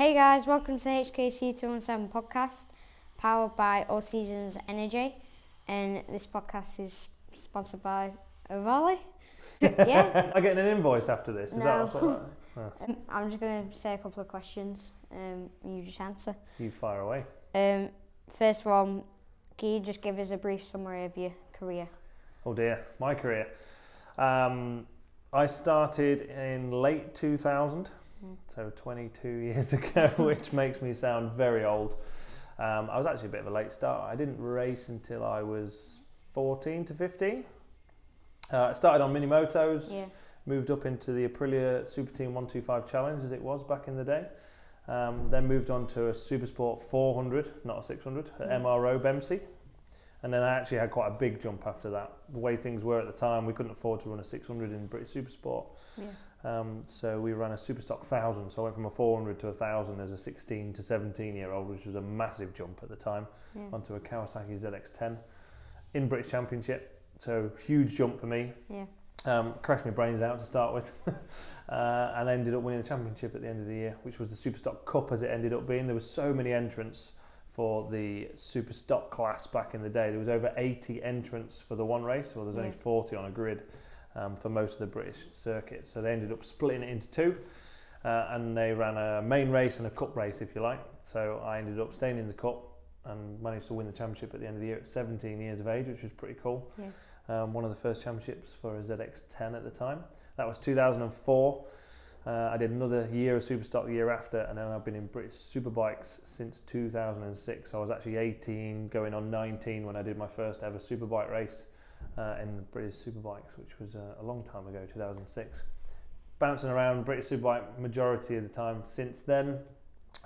Hey guys, welcome to HKC 217 podcast, powered by All Seasons Energy, and this podcast is sponsored by Ohvale. Yeah. Am I getting an invoice after this? Is that what's like? Oh. I'm just going to say a couple of questions, and you just answer. You fire away. First one, can you just give us a brief summary of your career? Oh dear, my career. I started in late 2000. So 22 years ago, which makes me sound very old. I was actually a bit of a late start. I didn't race until I was 14 to 15. I started on mini motos, moved up into the Aprilia Super Team 125 Challenge as it was back in the day. Then moved on to a Supersport 400, not a 600, at MRO Bempsey. And then I actually had quite a big jump after that. The way things were at the time, we couldn't afford to run a 600 in British Supersport. So we ran a Superstock 1000, so I went from a 400 to a 1000 as a 16 to 17 year old, which was a massive jump at the time, onto a Kawasaki ZX10 in British Championship, so huge jump for me. Crashed my brains out to start with, and ended up winning the championship at the end of the year, which was the Superstock Cup as it ended up being. There were so many entrants for the Superstock class back in the day. There was over 80 entrants for the one race, well there's only 40 on a grid. For most of the British circuit, so they ended up splitting it into two, and they ran a main race and a cup race, if you like. So I ended up staying in the cup and managed to win the championship at the end of the year at 17 years of age, which was pretty cool. One of the first championships for a ZX10 at the time. That was 2004. I did another year of Superstock the year after, and then I've been in British Superbikes since 2006. So I was actually 18 going on 19 when I did my first ever Superbike race in the British Superbikes, which was a long time ago, 2006. Bouncing around British Superbike majority of the time since then.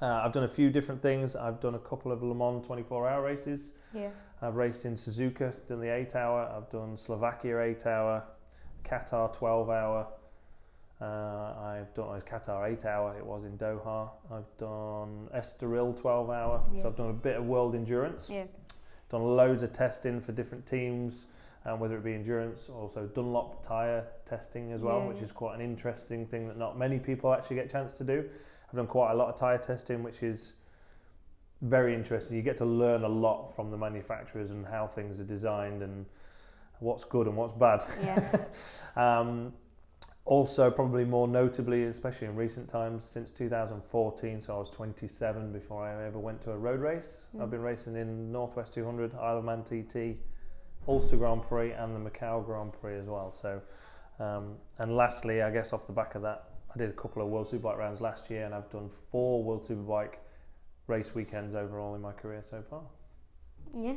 I've done a few different things. I've done a couple of Le Mans 24-hour races. I've raced in Suzuka, done the 8-hour. I've done Slovakia 8-hour, Qatar 12-hour. I've done Qatar 8-hour, it was in Doha. I've done Estoril 12-hour, so I've done a bit of world endurance. Done loads of testing for different teams. Whether it be endurance, also Dunlop tyre testing as well, which is quite an interesting thing that not many people actually get a chance to do. I've done quite a lot of tyre testing, which is very interesting. You get to learn a lot from the manufacturers and how things are designed and what's good and what's bad. Also, probably more notably, especially in recent times, since 2014, so I was 27 before I ever went to a road race. I've been racing in Northwest 200, Isle of Man TT, Ulster Grand Prix and the Macau Grand Prix as well. So, and lastly, I guess off the back of that, I did a couple of World Superbike rounds last year, and I've done 4 World Superbike race weekends overall in my career so far. Yeah,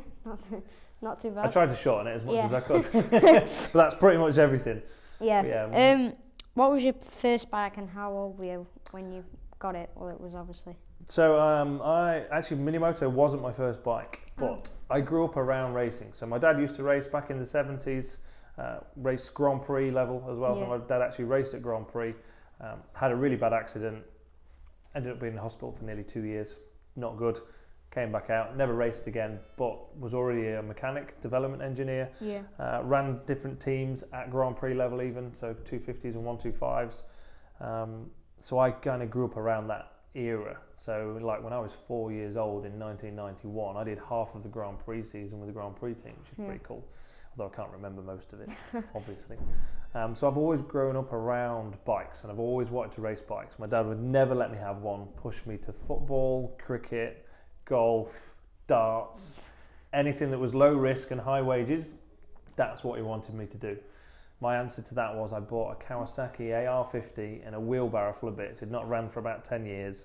not too bad. I tried to shorten it as much as I could, but that's pretty much everything. What was your first bike and how old were you when you got it? Well, it was obviously. So I actually, Minimoto wasn't my first bike, but I grew up around racing. So my dad used to race back in the 70s, race Grand Prix level as well. So my dad actually raced at Grand Prix, had a really bad accident, ended up being in the hospital for nearly 2 years, not good, came back out, never raced again, but was already a mechanic, development engineer, ran different teams at Grand Prix level even, so 250s and 125s. So I kind of grew up around that era. So like when I was 4 years old in 1991, I did half of the Grand Prix season with the Grand Prix team, which is pretty cool, although I can't remember most of it obviously. So I've always grown up around bikes and I've always wanted to race bikes. My dad would never let me have one, push me to football, cricket, golf, darts, anything that was low risk and high wages. That's what he wanted me to do. My answer to that was I bought a Kawasaki AR50 and a wheelbarrow full of bits. It had not ran for about 10 years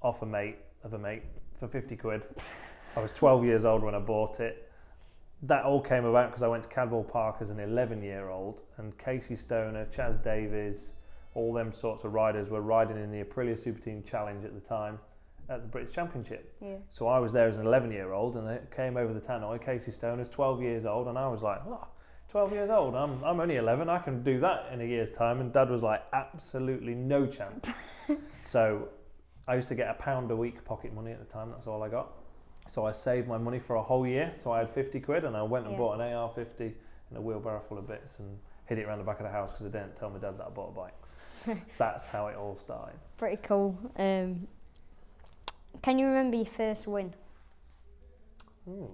off a mate for 50 quid. I was 12 years old when I bought it. That all came about because I went to Cadwell Park as an 11-year-old and Casey Stoner, Chaz Davies, all them sorts of riders were riding in the Aprilia Super Team Challenge at the time at the British Championship. So I was there as an 11-year-old and it came over the tannoy. Casey Stoner's 12 years old and I was like, 12 years old, I'm only 11, I can do that in a year's time. And Dad was like, absolutely no chance. So I used to get £1 a week pocket money at the time, that's all I got. So I saved my money for a whole year, so I had 50 quid and I went and bought an AR50 and a wheelbarrow full of bits and hid it around the back of the house because I didn't tell my dad that I bought a bike. That's how it all started. Pretty cool. Can you remember your first win? Ooh,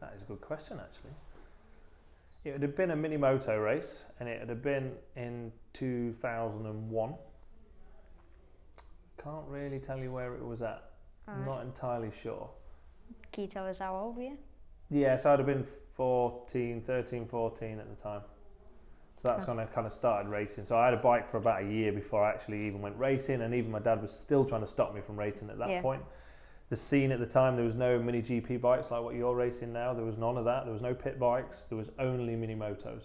that is a good question, actually. It would have been a mini moto race, and it would have been in 2001. Can't really tell you where it was at. Not entirely sure. Can you tell us how old were you? Yeah, so I'd have been 13, 14 at the time. So that's when I kind of started racing. So I had a bike for about a year before I actually even went racing, and even my dad was still trying to stop me from racing at that point. The scene at the time, there was no mini GP bikes like what you're racing now. There was none of that. There was no pit bikes. There was only mini motos.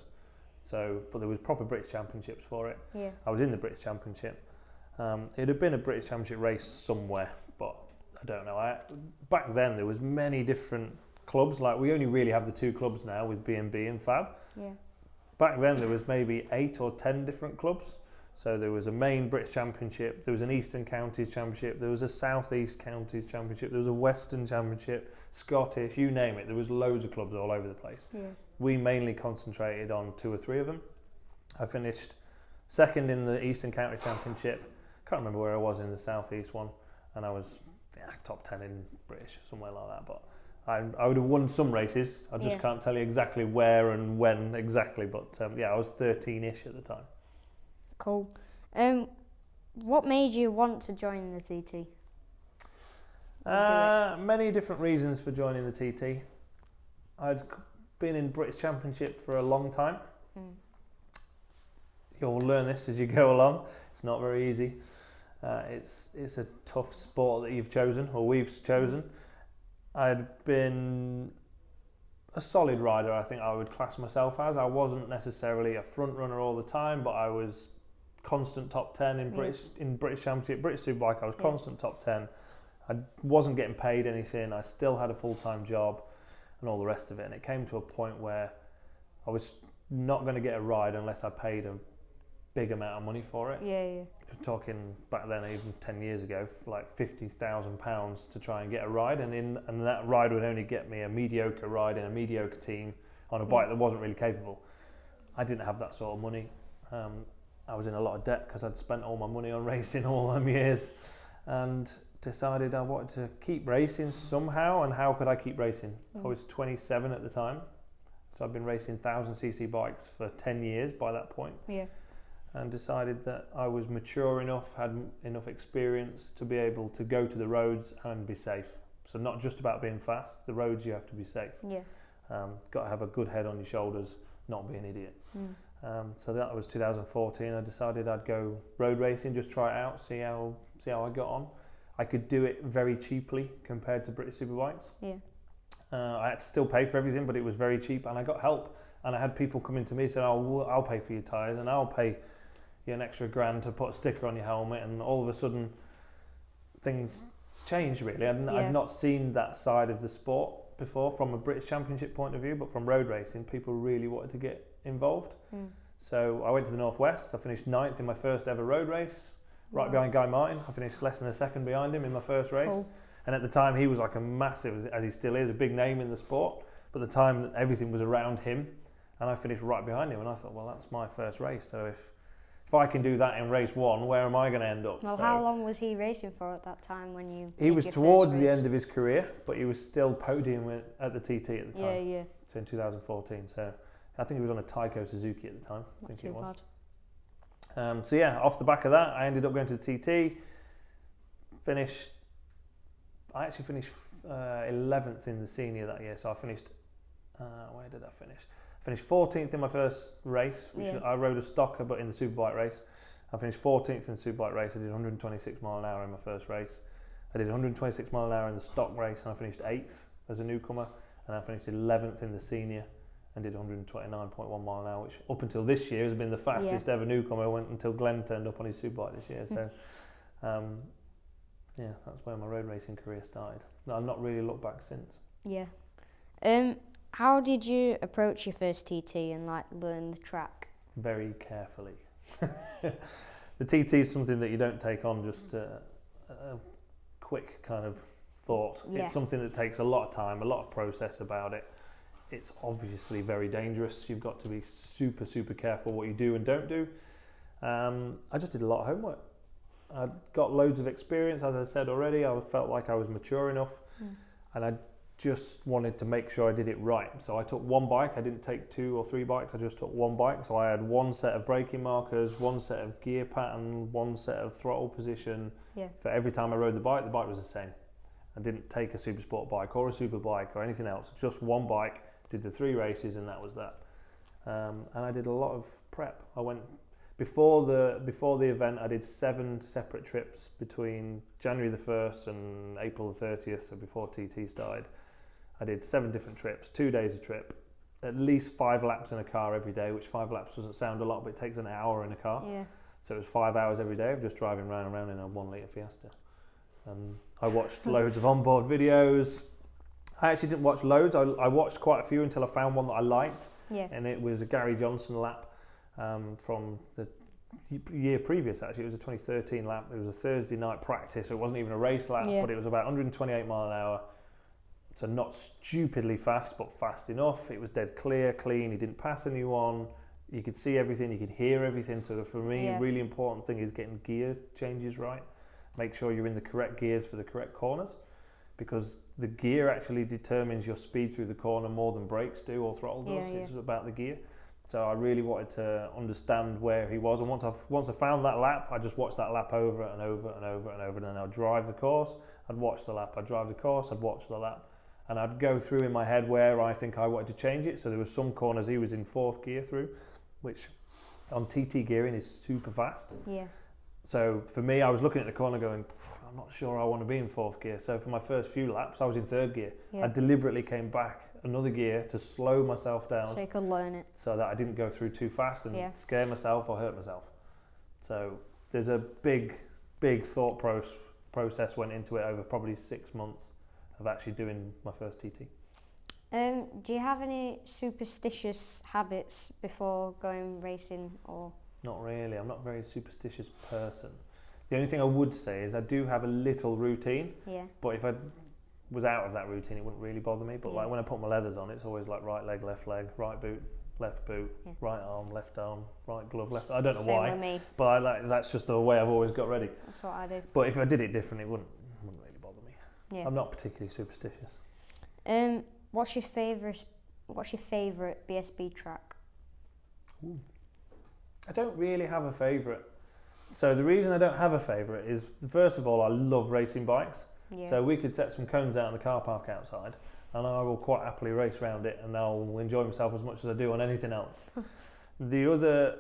So, but there was proper British Championships for it. Yeah. I was in the British Championship. It had been a British Championship race somewhere, but I don't know. Back then there was many different clubs. Like we only really have the 2 clubs now with B&B and Fab. Yeah. Back then there was maybe 8 or 10 different clubs. So there was a main British Championship, there was an Eastern Counties Championship, there was a South East Counties Championship, there was a Western Championship, Scottish, you name it. There was loads of clubs all over the place. Yeah. We mainly concentrated on 2 or 3 of them. I finished second in the Eastern County Championship. Can't remember where I was in the South East one, and I was top 10 in British, somewhere like that. But I would have won some races. I just can't tell you exactly where and when exactly, but I was 13-ish at the time. Cool. What made you want to join the TT? Many different reasons for joining the TT. I'd been in British Championship for a long time. You'll learn this as you go along. It's not very easy. It's a tough sport that you've chosen, or we've chosen. I'd been a solid rider, I think I would class myself as. I wasn't necessarily a front runner all the time, but I was constant top 10 in British Championship, British Superbike. I was constant top 10. I wasn't getting paid anything. I still had a full-time job and all the rest of it. And it came to a point where I was not going to get a ride unless I paid a big amount of money for it. Yeah. We're talking back then, even 10 years ago, like £50,000 to try and get a ride, and that ride would only get me a mediocre ride in a mediocre team on a bike that wasn't really capable. I didn't have that sort of money. I was in a lot of debt because I'd spent all my money on racing all them years, and decided I wanted to keep racing somehow. And how could I keep racing? I was 27 at the time, so I'd been racing 1000cc bikes for 10 years by that point. Yeah. And decided that I was mature enough, had enough experience to be able to go to the roads and be safe. So not just about being fast, the roads you have to be safe. Yeah. Got to have a good head on your shoulders, not be an idiot. So that was 2014. I decided I'd go road racing, just try it out, see how I got on. I could do it very cheaply compared to British Superbikes. Yeah. I had to still pay for everything, but it was very cheap, and I got help. And I had people coming to me saying, "Oh, I'll pay for your tyres, and I'll pay you an extra grand to put a sticker on your helmet." And all of a sudden, things changed really. I'd not seen that side of the sport before from a British Championship point of view, but from road racing, people really wanted to get involved. So I went to the Northwest. I finished 9th in my first ever road race, right behind Guy Martin. I finished less than a second behind him in my first race. Cool. And at the time, he was like a massive, as he still is, a big name in the sport. But at the time, everything was around him, and I finished right behind him. And I thought, well, that's my first race. So if I can do that in race 1, where am I going to end up? Well, how long was he racing for at that time when you? He was towards the end of his career, but he was still podium at the TT at the time. Yeah. So in 2014. So I think he was on a Taiko Suzuki at the time. Not too bad. So yeah, off the back of that, I ended up going to the TT. I actually finished 11th in the senior that year. So I finished. Where did I finish? I finished 14th in my first race, which I rode a stocker, but in the superbike race. I finished 14th in the superbike race. I did 126 mile an hour in my first race. I did 126 mile an hour in the stock race, and I finished 8th as a newcomer. And I finished 11th in the senior and did 129.1 mile an hour, which up until this year has been the fastest ever newcomer. I went until Glenn turned up on his superbike this year. So, that's where my road racing career started. I've not really looked back since. Yeah. How did you approach your first TT and learn the track? Very carefully. The TT is something that you don't take on just a quick kind of thought. Yeah. It's something that takes a lot of time, a lot of process about it. It's obviously very dangerous. You've got to be super, super careful what you do and don't do. I just did a lot of homework. I'd got loads of experience, as I said already. I felt like I was mature enough, and I just wanted to make sure I did it right. So I took one bike. I didn't take 2 or 3 bikes. I just took one bike. So I had one set of braking markers, one set of gear pattern, one set of throttle position. Yeah. For every time I rode the bike was the same. I didn't take a super sport bike or a super bike or anything else. Just one bike, did the 3 races, and that was that. And I did a lot of prep. I went before the event. I did 7 separate trips between January the 1st and April the 30th. So before TT started, I did 7 different trips, 2 days a trip, at least 5 laps in a car every day. Which 5 laps doesn't sound a lot, but it takes an hour in a car. Yeah. So it was 5 hours every day of just driving round and round in a 1 litre Fiesta. I watched loads of onboard videos. I actually didn't watch loads. I watched quite a few until I found one that I liked. Yeah. And it was a Gary Johnson lap from the year previous, actually. It was a 2013 lap. It was a Thursday night practice, so it wasn't even a race lap, but it was about 128 mile an hour. So not stupidly fast, but fast enough. It was dead clear, clean. He didn't pass anyone. You could see everything, you could hear everything. So for me, a really important thing is getting gear changes right. Make sure you're in the correct gears for the correct corners, because the gear actually determines your speed through the corner more than brakes do or throttle does. It's about the gear. So I really wanted to understand where he was, and once I found that lap, I just watched that lap over and over and over and over, and then I'd drive the course, I'd watch the lap, I'd drive the course, I'd watch the lap, and I'd go through in my head where I think I wanted to change it. So there were some corners he was in 4th gear through, which on TT gearing is super fast. Yeah. So for me, I was looking at the corner going, I'm not sure I want to be in 4th gear. So for my first few laps, I was in 3rd gear. I deliberately came back another gear to slow myself down. So you could learn it. So that I didn't go through too fast and scare myself or hurt myself. So there's a big thought process went into it over probably 6 months of actually doing my first TT. Do you have any superstitious habits before going racing or? Not really. I'm not a very superstitious person. The only thing I would say is I do have a little routine. Yeah. But if I was out of that routine, it wouldn't really bother me. But like when I put my leathers on, it's always like right leg, right boot, left boot, right arm, right glove, left. I don't know why. Same with me. But that's just the way I've always got ready. That's what I do. But if I did it different, it wouldn't really bother me. Yeah. I'm not particularly superstitious. What's your favourite BSB track? Ooh. I don't really have a favourite. So the reason I don't have a favourite is, first of all, I love racing bikes. Yeah. So we could set some cones out in the car park outside, and I will quite happily race around it, and I'll enjoy myself as much as I do on anything else. The other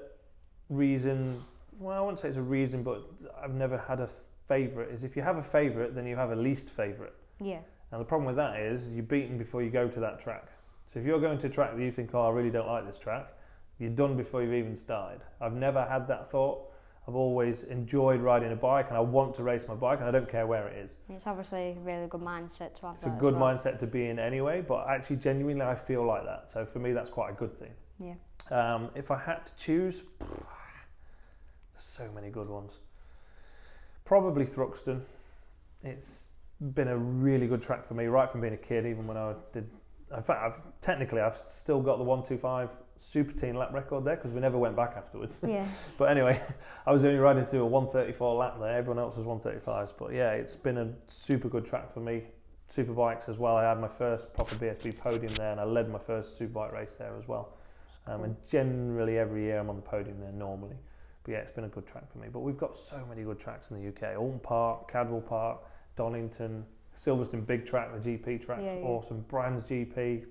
reason, well, I wouldn't say it's a reason, but I've never had a favourite, is if you have a favourite, then you have a least favourite. Yeah. And the problem with that is you're beaten before you go to that track. So if you're going to a track that you think, oh, I really don't like this track, you're done before you've even started. I've never had that thought. I've always enjoyed riding a bike, and I want to race my bike, and I don't care where it is. It's obviously a really good mindset to have. It's a good mindset to be in anyway, but actually genuinely I feel like that. So for me that's quite a good thing. Yeah. If I had to choose, there's so many good ones. Probably Thruxton. It's been a really good track for me right from being a kid, even when I did. In fact, I've still got the 125 Super Teen lap record there because we never went back afterwards. Yeah. But anyway, I was the only rider to do a 134 lap there. Everyone else was 135s. But yeah, it's been a super good track for me. Super bikes as well. I had my first proper BSB podium there, and I led my first superbike race there as well. Cool. And generally every year I'm on the podium there normally. But yeah, it's been a good track for me. But we've got so many good tracks in the UK. Alton Park, Cadwell Park, Donington, Silverstone Big Track, the GP track's awesome. Brands GP.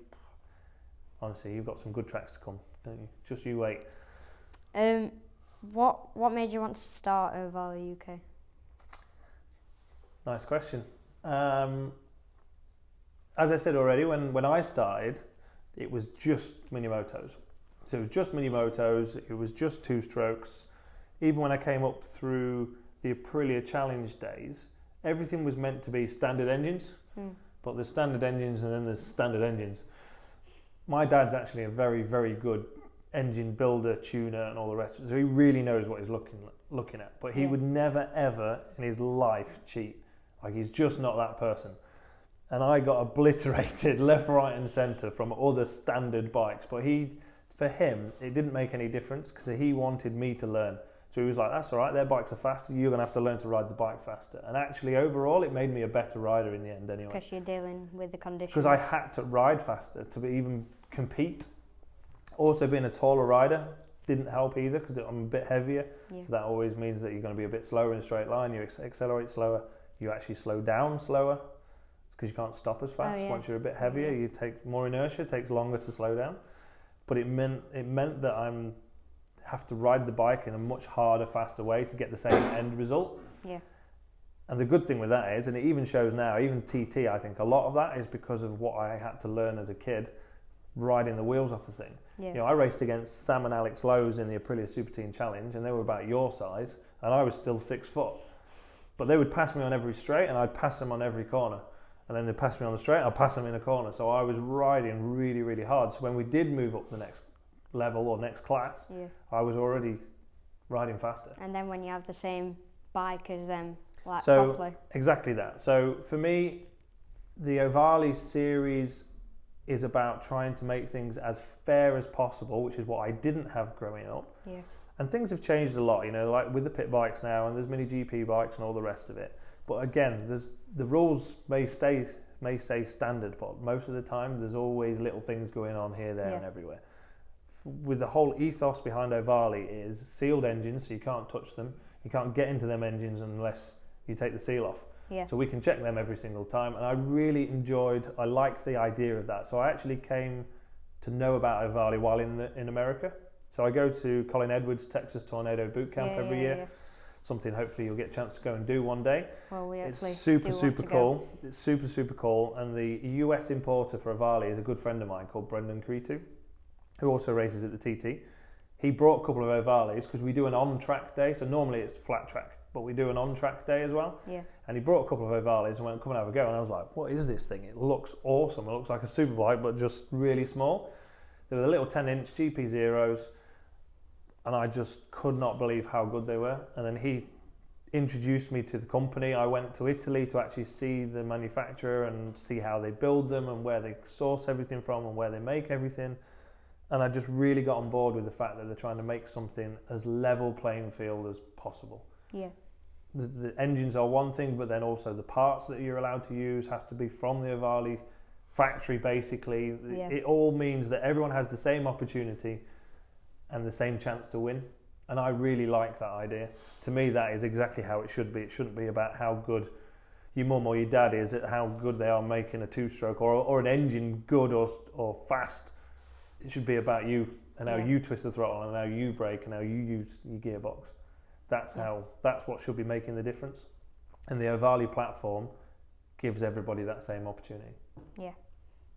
Honestly, you've got some good tracks to come, don't you? Just you wait. What made you want to start Ohvale UK? Nice question. As I said already, when I started, it was just mini motos. So it was just mini motos. It was just 2 strokes. Even when I came up through the Aprilia Challenge days, everything was meant to be standard engines. But there's standard engines and then there's standard engines. My dad's actually a very, very good engine builder, tuner and all the rest of it. So he really knows what he's looking at. But he would never, ever in his life cheat. Like, he's just not that person. And I got obliterated left, right and centre from other standard bikes. But for him, it didn't make any difference because he wanted me to learn. So he was like, that's all right, their bikes are faster, you're going to have to learn to ride the bike faster. And actually, overall, it made me a better rider in the end anyway. Because you're dealing with the conditions. Because I had to ride faster to even compete. Also, being a taller rider didn't help either because I'm a bit heavier. Yeah. So that always means that you're going to be a bit slower in a straight line, you accelerate slower, you actually slow down slower because you can't stop as fast. Once you're a bit heavier, you take more inertia, it takes longer to slow down. But it meant that I'm have to ride the bike in a much harder, faster way to get the same end result. Yeah. And the good thing with that is, and it even shows now, even TT, I think a lot of that is because of what I had to learn as a kid, riding the wheels off the thing. Yeah. You know, I raced against Sam and Alex Lowe's in the Aprilia Super Team Challenge, and they were about your size, and I was still 6 foot. But they would pass me on every straight, and I'd pass them on every corner. And then they'd pass me on the straight, I'd pass them in a corner. So I was riding really, really hard. So when we did move up the next level or next class, I was already riding faster. And then when you have the same bike as them, like so properly. Exactly that. So for me, the Ohvale series is about trying to make things as fair as possible, which is what I didn't have growing up. Yeah. And things have changed a lot, you know, like with the pit bikes now, and there's mini GP bikes and all the rest of it. But again, the rules may stay standard, but most of the time there's always little things going on here, there, and everywhere. With the whole ethos behind Ohvale is sealed engines, so you can't touch them. You can't get into them engines unless you take the seal off. Yeah. So we can check them every single time, and I liked the idea of that. So I actually came to know about Ohvale while in America. So I go to Colin Edwards' Texas Tornado Boot Camp every year. Yeah. Something hopefully you'll get a chance to go and do one day. Well, it's super cool. It's super cool. And the US importer for Ohvale is a good friend of mine called Brendan Cretu, who also races at the TT. He brought a couple of Ohvales because we do an on-track day. So normally it's flat track, but we do an on-track day as well. Yeah. And he brought a couple of Ohvales and went, come and have a go. And I was like, what is this thing? It looks awesome. It looks like a superbike, but just really small. There were the little 10-inch GP Zeros, and I just could not believe how good they were. And then he introduced me to the company. I went to Italy to actually see the manufacturer and see how they build them and where they source everything from and where they make everything. And I just really got on board with the fact that they're trying to make something as level playing field as possible. Yeah. The engines are one thing, but then also the parts that you're allowed to use has to be from the Ohvale factory, basically. Yeah. It all means that everyone has the same opportunity and the same chance to win. And I really like that idea. To me, that is exactly how it should be. It shouldn't be about how good your mum or your dad is at how good they are making a two-stroke or an engine good or fast. It should be about you and how you twist the throttle and how you brake and how you use your gearbox. That's what should be making the difference. And the Ohvale platform gives everybody that same opportunity. Yeah.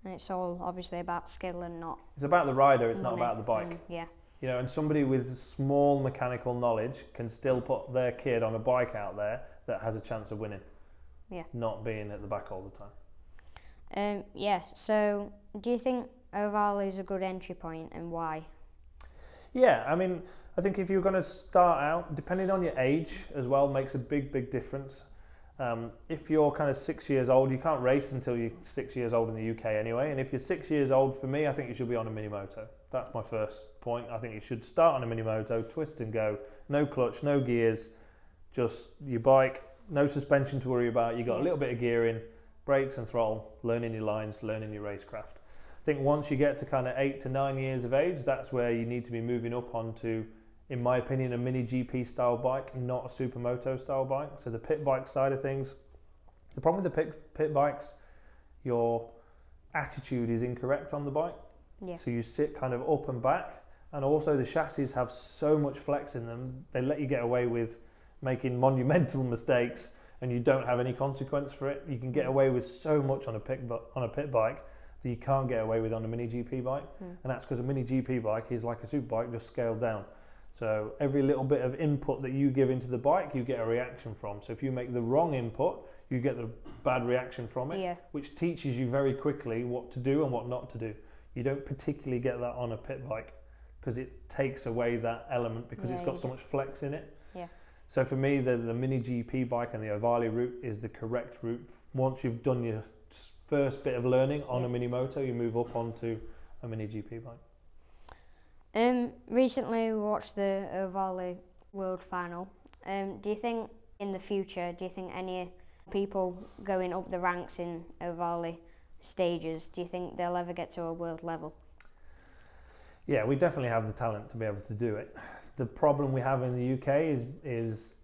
And it's all obviously about skill and not... It's about the rider, it's not about the bike. Yeah. You know, and somebody with small mechanical knowledge can still put their kid on a bike out there that has a chance of winning. Yeah. Not being at the back all the time. Yeah, so do you think Ohvale is a good entry point and why? Yeah, I mean, I think if you're going to start out, depending on your age as well, makes a big difference. If you're kind of 6 years old, you can't race until you're 6 years old in the UK anyway. And if you're 6 years old, for me, I think you should be on a mini moto. That's my first point. I think you should start on a mini moto, twist and go, no clutch, no gears, just your bike, no suspension to worry about. You got a little bit of gearing, brakes and throttle, learning your lines, learning your racecraft. I think once you get to kind of 8 to 9 years of age, that's where you need to be moving up onto, in my opinion, a mini GP style bike, not a supermoto style bike. So the pit bike side of things, the problem with the pit bikes, your attitude is incorrect on the bike. Yeah. So you sit kind of up and back, and also the chassis have so much flex in them, they let you get away with making monumental mistakes and you don't have any consequence for it. You can get away with so much on a pit bike that you can't get away with on a mini GP bike. And that's because a mini GP bike is like a super bike, just scaled down. So every little bit of input that you give into the bike, you get a reaction from. So if you make the wrong input, you get the bad reaction from it, which teaches you very quickly what to do and what not to do. You don't particularly get that on a pit bike because it takes away that element because it's got so much flex in it. Yeah. So for me, the mini GP bike and the Ohvale route is the correct route. Once you've done your first bit of learning on a mini moto, you move up onto a mini GP bike. Recently we watched the Ohvale world final. Do you think in the future, do you think any people going up the ranks in Ohvale stages, do you think they'll ever get to a world level? Yeah, we definitely have the talent to be able to do it. The problem we have in the UK is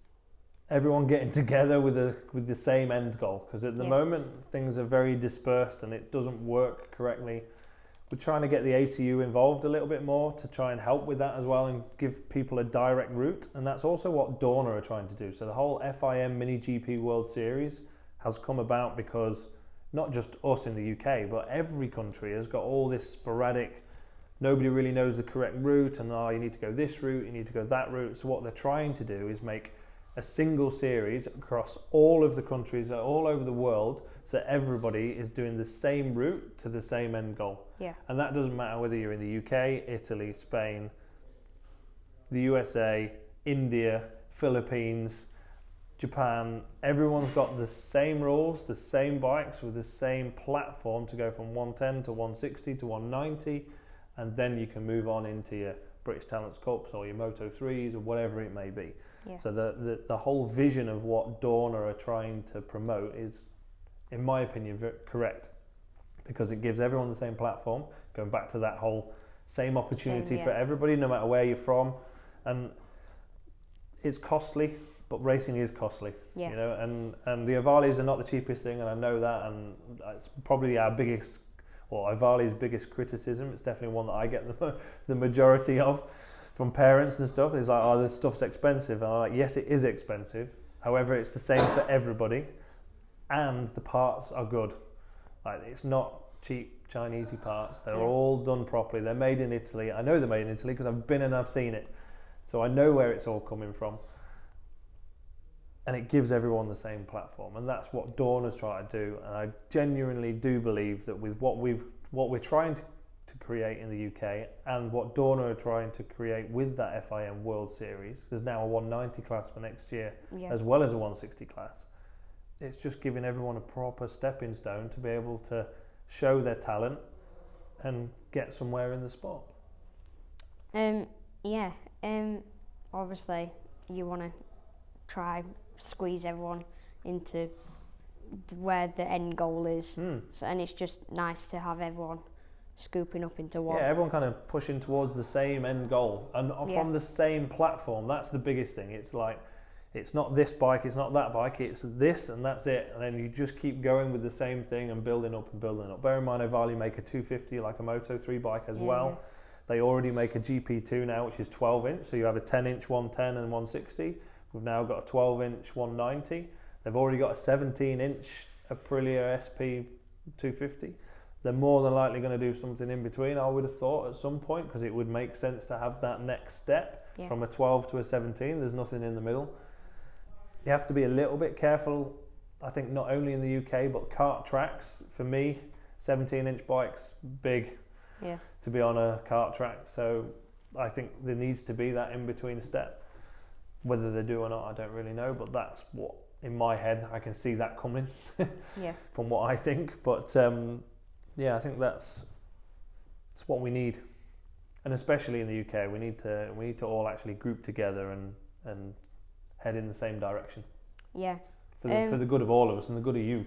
everyone getting together with the same end goal, because at the moment things are very dispersed and it doesn't work correctly. We're trying to get the ACU involved a little bit more to try and help with that as well and give people a direct route, and that's also what Dorna are trying to do. So the whole FIM Mini GP World Series has come about because not just us in the UK, but every country has got all this sporadic, nobody really knows the correct route, and you need to go this route, you need to go that route. So what they're trying to do is make a single series across all of the countries all over the world, so everybody is doing the same route to the same end goal. Yeah. And that doesn't matter whether you're in the UK, Italy, Spain, the USA, India, Philippines, Japan. Everyone's got the same rules, the same bikes with the same platform to go from 110 to 160 to 190, and then you can move on into your British Talents Cups or your Moto 3s or whatever it may be. Yeah. So the whole vision of what Dorna are trying to promote is, in my opinion, correct, because it gives everyone the same platform, going back to that whole same opportunity for everybody, no matter where you're from. And it's costly, but racing is costly, you know, and the Ohvales are not the cheapest thing, and I know that, and it's probably our biggest, or Ohvale's biggest criticism. It's definitely one that I get the majority of from parents and stuff. Is like, oh, this stuff's expensive, and I'm like, yes, it is expensive, however it's the same for everybody, and the parts are good. Like, it's not cheap Chinese parts, they're all done properly, they're made in Italy. I know they're made in Italy because I've been and I've seen it, so I know where it's all coming from, and it gives everyone the same platform, and that's what Dorna's trying to do. And I genuinely do believe that with what we're trying to create in the UK, and what Dorna are trying to create with that FIM World Series, there's now a 190 class for next year, as well as a 160 class. It's just giving everyone a proper stepping stone to be able to show their talent and get somewhere in the sport. Obviously you want to try squeeze everyone into where the end goal is. So, and it's just nice to have everyone scooping up into one. Yeah, everyone kind of pushing towards the same end goal and from the same platform. That's the biggest thing. It's like, it's not this bike, it's not that bike, it's this and that's it. And then you just keep going with the same thing and building up and building up. Bear in mind, Ohvale make a 250 like a Moto 3 bike as well. They already make a GP2 now, which is 12 inch. So you have a 10 inch 110 and 160. We've now got a 12 inch 190. They've already got a 17 inch Aprilia SP 250. They're more than likely going to do something in between, I would have thought, at some point, because it would make sense to have that next step from a 12 to a 17. There's nothing in the middle. You have to be a little bit careful, I think, not only in the UK, but kart tracks. For me, 17 inch bikes, big to be on a kart track. So I think there needs to be that in between step. Whether they do or not, I don't really know, but that's what, in my head, I can see that coming from what I think. But I think that's what we need, and especially in the UK, we need to all actually group together and head in the same direction. For the good of all of us and the good of you.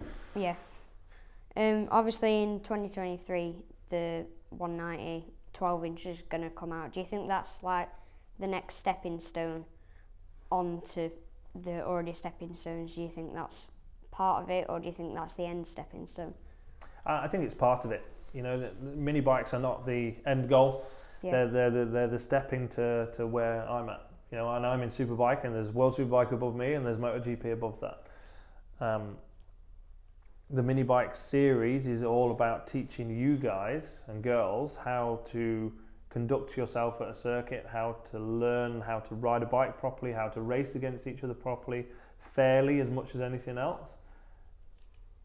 Obviously in 2023 the 190 12 inch is going to come out. Do you think that's like the next stepping stone onto the already stepping stones? Do you think that's part of it, or do you think that's the end stepping stone? I think it's part of it. You know, the mini bikes are not the end goal. They're the stepping to where I'm at. You know, and I'm in Superbike, and there's World Superbike above me, and there's MotoGP above that. The mini bike series is all about teaching you guys and girls how to conduct yourself at a circuit, how to learn how to ride a bike properly, how to race against each other properly, fairly as much as anything else.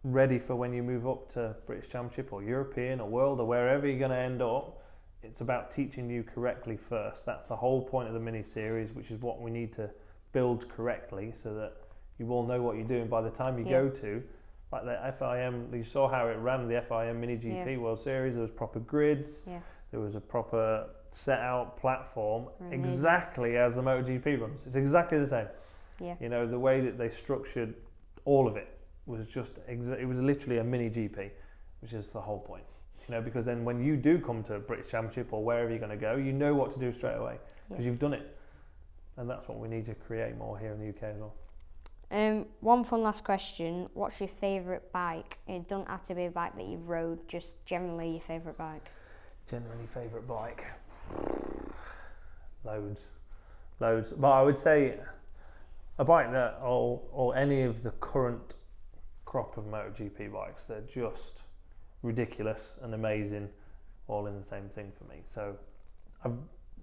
Ready for when you move up to British Championship or European or World or wherever you're going to end up. It's about teaching you correctly first. That's the whole point of the mini series, which is what we need to build correctly so that you all know what you're doing by the time you go to, like the FIM. You saw how it ran, the FIM Mini GP World Series. There was proper grids. There was a proper set out platform, Amazing. exactly as the MotoGP runs. It's exactly the same. Yeah. You know, the way that they structured all of it was just, it was literally a mini GP, which is the whole point. You know, because then when you do come to a British Championship or wherever you're going to go, you know what to do straight away because you've done it. And that's what we need to create more here in the UK as well. One fun last question. What's your favourite bike? It doesn't have to be a bike that you've rode, just generally your favourite bike. Generally favourite bike? Loads. But I would say a bike that, or any of the current crop of MotoGP bikes, they're just ridiculous and amazing, all in the same thing for me. So I've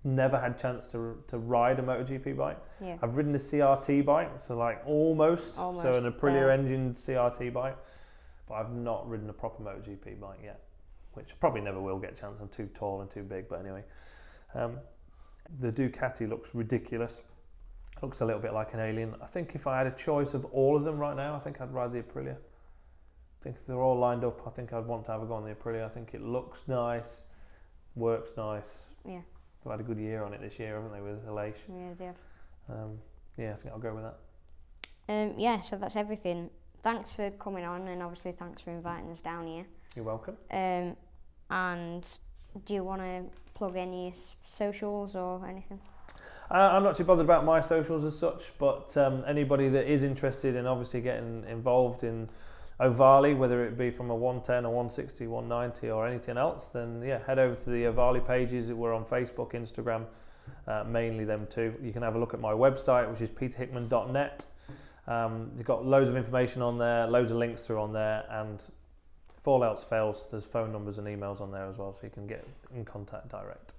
never had chance to ride a MotoGP bike. Yeah. I've ridden a CRT bike, so like almost so an Aprilia engined CRT bike, but I've not ridden a proper MotoGP bike yet, which I probably never will get a chance. I'm too tall and too big, but anyway. The Ducati looks ridiculous. Looks a little bit like an alien. I think if I had a choice of all of them right now, I think I'd ride the Aprilia. I think if they're all lined up, I think I'd want to have a go on the Aprilia. I think it looks nice, works nice. Yeah. They've had a good year on it this year, haven't they, with Elation? Yeah, they have. Yeah, I think I'll go with that. Yeah, so that's everything. Thanks for coming on, and obviously thanks for inviting us down here. You're welcome. And do you want to plug any socials or anything? I'm not too bothered about my socials as such, but anybody that is interested in obviously getting involved in Ohvale, whether it be from a 110 or 160, 190 or anything else, then yeah, head over to the Ohvale pages. We're on Facebook, Instagram, mainly them two. You can have a look at my website, which is peterhickman.net. You've got loads of information on there, loads of links through on there, and if all else fails, there's phone numbers and emails on there as well, so you can get in contact direct.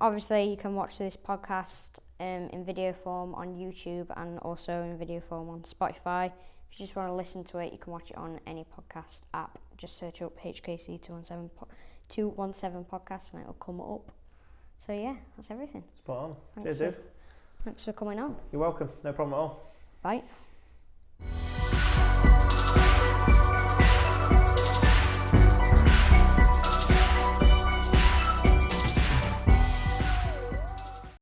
Obviously, you can watch this podcast in video form on YouTube and also in video form on Spotify. If you just want to listen to it, you can watch it on any podcast app. Just search up HKC 217 podcast and it'll come up. So yeah, that's everything. Spot on. Thanks Cheers, dude. Thanks for coming on. You're welcome. No problem at all. Bye.